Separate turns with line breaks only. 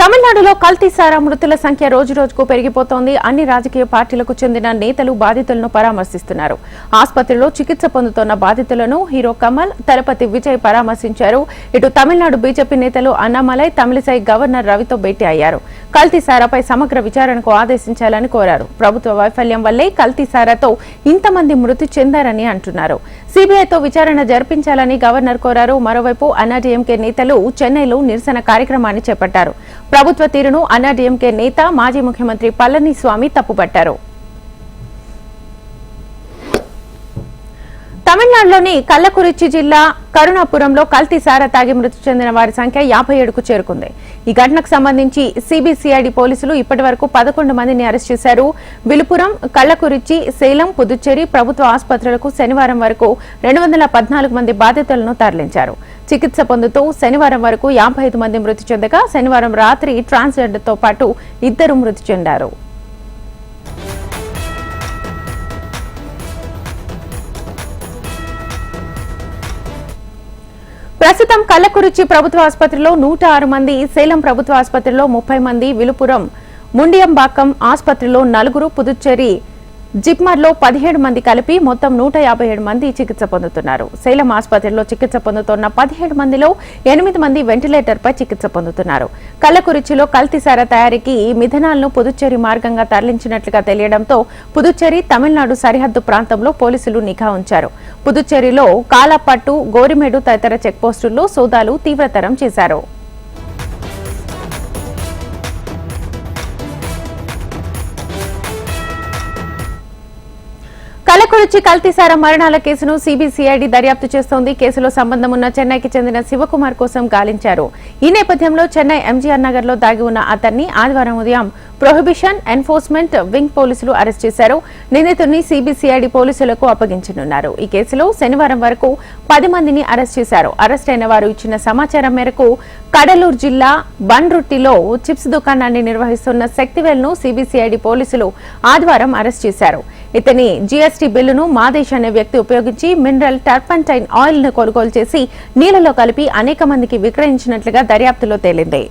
తమిళనాడులో కల్తీ సారా మృతుల సంఖ్య రోజురోజుకు పెరిగిపోతోంది. అన్ని రాజకీయ పార్టీలకు చెందిన నేతలు బాధితులను పరామర్శిస్తున్నారు. ఆసుపత్రిలో చికిత్స పొందుతున్న బాధితులను హీరో కమల్, తలపతి విజయ్ పరామర్శించారు. ఇటు తమిళనాడు బీజేపీ నేతలు అన్నామలై, తమిళిసై గవర్నర్ రవితో భేటీ అయ్యారు. కల్తీ సారాపై సమగ్ర విచారణకు ఆదేశించాలని కోరారు. ప్రభుత్వ వైఫల్యం వల్లే కల్తీ సారాతో ఇంతమంది మృతి చెందారని అంటున్నారు. సీబీఐతో విచారణ జరిపించాలని గవర్నర్ కోరారు. మరోవైపు అన్నాడీఎంకే నేతలు చెన్నైలో నిరసన కార్యక్రమాన్ని చేపట్టారు. ప్రభుత్వ తీరును అన్నాడీఎంకే నేత మాజీ ముఖ్యమంత్రి పళనిస్వామి తప్పుపట్టారు. తమిళనాడులోని కల్లకురిచి జిల్లా కరుణాపురంలో కల్తీ సారా తాగి మృతి చెందిన వారి సంఖ్య 57కు చేరుకుంది. ఈ ఘటనకు సంబంధించి సిబిసిఐడి పోలీసులు ఇప్పటివరకు 11 మందిని అరెస్ట్ చేశారు. విలుపురం, కల్లకురిచి, సేలం, పుదుచ్చేరి ప్రభుత్వ ఆసుపత్రులకు శనివారం వరకు 214 మంది బాధితులను తరలించారు. చికిత్స పొందుతూ శనివారం వరకు 55 మంది మృతి చెందగా శనివారం రాత్రి ట్రాన్స్జెండర్తో పాటు 2 మృతి చెందారు. ప్రస్తుతం కల్లకురిచి ప్రభుత్వ ఆసుపత్రిలో 106 మంది, సేలం ప్రభుత్వ ఆసుపత్రిలో 30 మంది, విలుపురం ముండియంబాకం ఆసుపత్రిలో 4, పుదుచ్చేరి జిప్మర్లో 17 మంది కలిపి మొత్తం 157 మంది చికిత్స పొందుతున్నారు. సేలం ఆసుపత్రిలో చికిత్స పొందుతున్న 17 మందిలో 8 మంది వెంటిలేటర్పై చికిత్స పొందుతున్నారు. కల్లకురిచిలో కల్తీ సారా తయారీకి మిథనాల్ను పుదుచ్చేరి మార్గంగా తరలించినట్లుగా తెలియడంతో పుదుచ్చేరి తమిళనాడు సరిహద్దు ప్రాంతంలో పోలీసులు నిఘా ఉంచారు. పుదుచ్చేరిలో కాలపట్టు, గోరిమేడు తదితర చెక్పోస్టుల్లో సోదాలు తీవ్రతరం చేశారు. కల్లకురిచి కల్తీ సారా మరణాల కేసును సిబిసిఐడి దర్యాప్తు చేస్తోంది. కేసులో సంబంధం ఉన్న చెన్నైకి చెందిన శివకుమార్ కోసం గాలించారు. ఈ నేపథ్యంలో చెన్నై ఎంజీఆర్ నగర్ లో దాగి ఉన్న అతన్ని ఆదివారం ఉదయం ప్రొహిబిషన్ ఎన్ఫోర్స్మెంట్ వింగ్ పోలీసులు అరెస్ట్ చేశారు. నిందితుడిని సిబిసిఐడి పోలీసులకు అప్పగించనున్నారు. ఈ కేసులో శనివారం వరకు 10 మందిని అరెస్ట్ చేశారు. అరెస్ట్ అయిన వారు ఇచ్చిన సమాచారం మేరకు కడలూరు జిల్లా బండ్రుట్టిలో చిప్స్ దుకాణాన్ని నిర్వహిస్తున్న శక్తివేల్ ను సిబిసిఐడి పోలీసులు ఆదివారం అరెస్ట్ చేశారు. ఇతని జీఎస్టీ బిల్లును మాదేశ్ అనే వ్యక్తి ఉపయోగించి మినరల్ టర్పంటైన్ ఆయిల్ ను కొనుగోలు చేసి నీళ్లలో కలిపి అనేక మందికి విక్రయించినట్లుగా దర్యాప్తులో తేలింది.